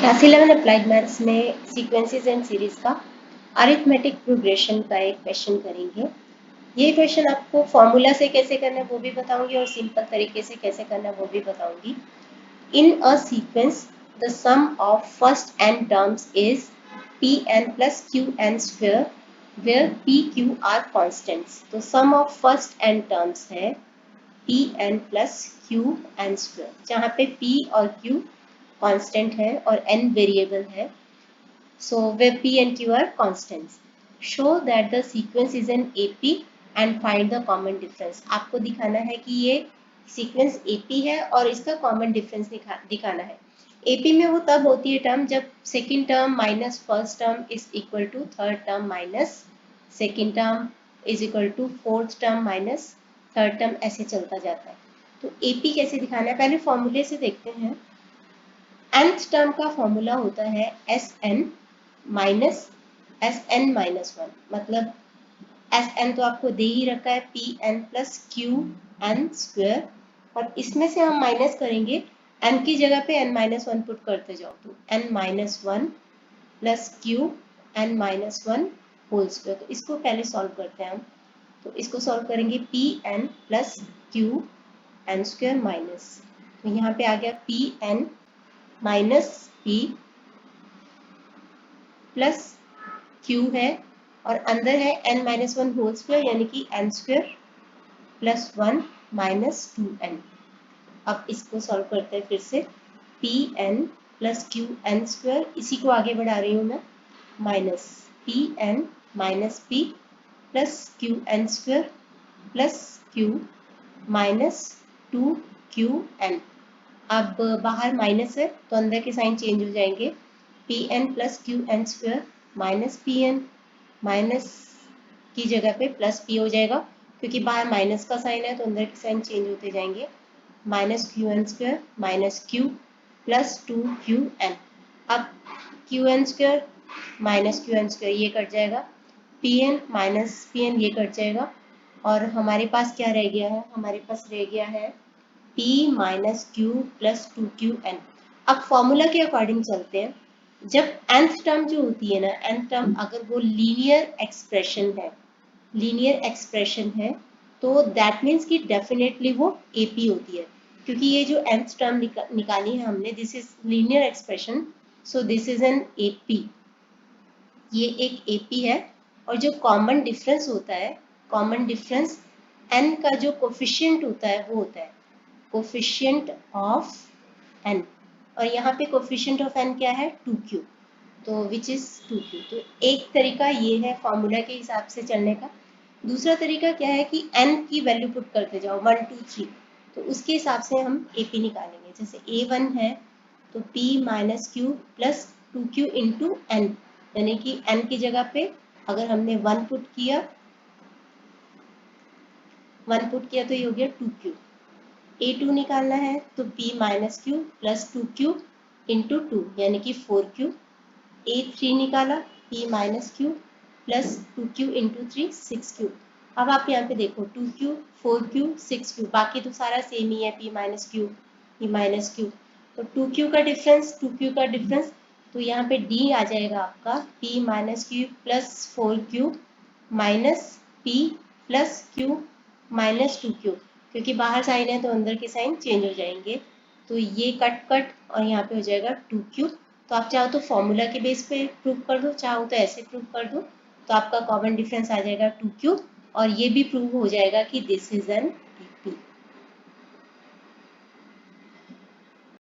Class 11 applied maths में sequences and series का arithmetic progression का एक क्वेश्चन करेंगे। ये क्वेश्चन आपको फॉर्मूला से कैसे करना है वो भी बताऊंगी और सिंपल तरीके से कैसे करना है वो भी बताऊंगी। In a sequence the sum of first n terms is pn plus qn square where p q are constants। तो सम ऑफ फर्स्ट n टर्म्स है pn plus qn square, जहाँ पे p और q कांस्टेंट है और n वेरिएबल है। So where p and q are constants. Show that the sequence is an AP and find the common difference। आपको दिखाना है कि ये सीक्वेंस AP है और इसका कॉमन डिफरेंस दिखाना है। AP में वो तब होती है टर्म जब second term minus first term is equal to third term minus second term is equal to fourth term minus third term, ऐसे चलता जाता है। तो AP कैसे दिखाना है, पहले फॉर्मूले से देखते हैं। nth टर्म का फॉर्मूला होता है Sn minus Sn minus one, मतलब Sn तो आपको दे ही रखा है Pn प्लस Qn स्क्वायर, और इसमें से हम माइनस करेंगे n की जगह पे n माइनस वन पुट करते जाओ तो n minus one plus Qn minus one whole square. तो इसको पहले सॉल्व करते हैं हम। तो इसको सॉल्व करेंगे Pn plus Qn square minus, तो यहाँ पे आ गया Pn minus P plus Q है और अंदर है n minus one whole square, यानी कि n square plus one minus two N. अब इसको सॉल्व करते हैं फिर से। Pn प्लस Qn स्क्वायर, इसी को आगे बढ़ा रही हूँ मैं, minus Pn minus P plus Qn square plus Q minus two Qn। अब बाहर माइनस है तो अंदर के साइन चेंज हो जाएंगे। Pn plus Qn square minus Pn, minus की जगह पे प्लस P हो जाएगा, क्योंकि बाहर माइनस का साइन है तो अंदर के साइन चेंज होते जाएंगे। Minus Qn square minus Q plus two Qn। अब Qn square minus Qn square ये कट जाएगा, Pn माइनस Pn ये कट जाएगा, और हमारे पास क्या रह गया है, हमारे पास रह गया है P minus Q plus two Qn। अब फॉर्मूला के अकॉर्डिंग चलते हैं। जब nth टर्म जो होती है ना, nth टर्म अगर वो लीनियर एक्सप्रेशन है तो दैट मीन्स कि डेफिनेटली वो AP होती है, क्योंकि ये जो nth टर्म निकाली है हमने, this is linear expression, so this is an AP। ये एक AP है, और जो कॉमन डिफरेंस होता है, कॉमन डिफरेंस n का जो कोफिशिएंट होता है वो होता है कोफिशिएंट ऑफ n, और यहाँ पे कोफिशिएंट ऑफ n क्या है, 2q, तो विच इज 2q। तो एक तरीका ये है फॉर्मूला के हिसाब से चलने का। दूसरा तरीका क्या है कि n की वैल्यू पुट करते जाओ 1 2 3, तो उसके हिसाब से हम AP निकालेंगे। जैसे A1 है तो P minus Q plus two Q into N, यानी कि n की जगह पे अगर हमने 1 पुट किया तो ये हो गया 2q। A2 निकालना है तो P minus Q plus two Q into two, यानी कि 4q। A3 निकाला, P minus Q plus two Q into three 6q। अब आप यहाँ पे देखो 2q 4q 6q, बाकी तो सारा सेम ही है, P minus Q P minus Q. तो 2q का डिफरेंस, तो यहाँ पे D आ जाएगा आपका P minus Q plus 4q minus P plus Q minus 2q, क्योंकि बाहर साइन है तो अंदर के साइन चेंज हो जाएंगे। तो ये कट और यहाँ पे हो जाएगा 2q। तो आप चाहो तो फॉर्मूला के बेस पे प्रूव कर दो, चाहो तो ऐसे प्रूव कर दो, तो आपका कॉमन डिफरेंस आ जाएगा 2q, और ये भी प्रूव हो जाएगा कि दिस इज एन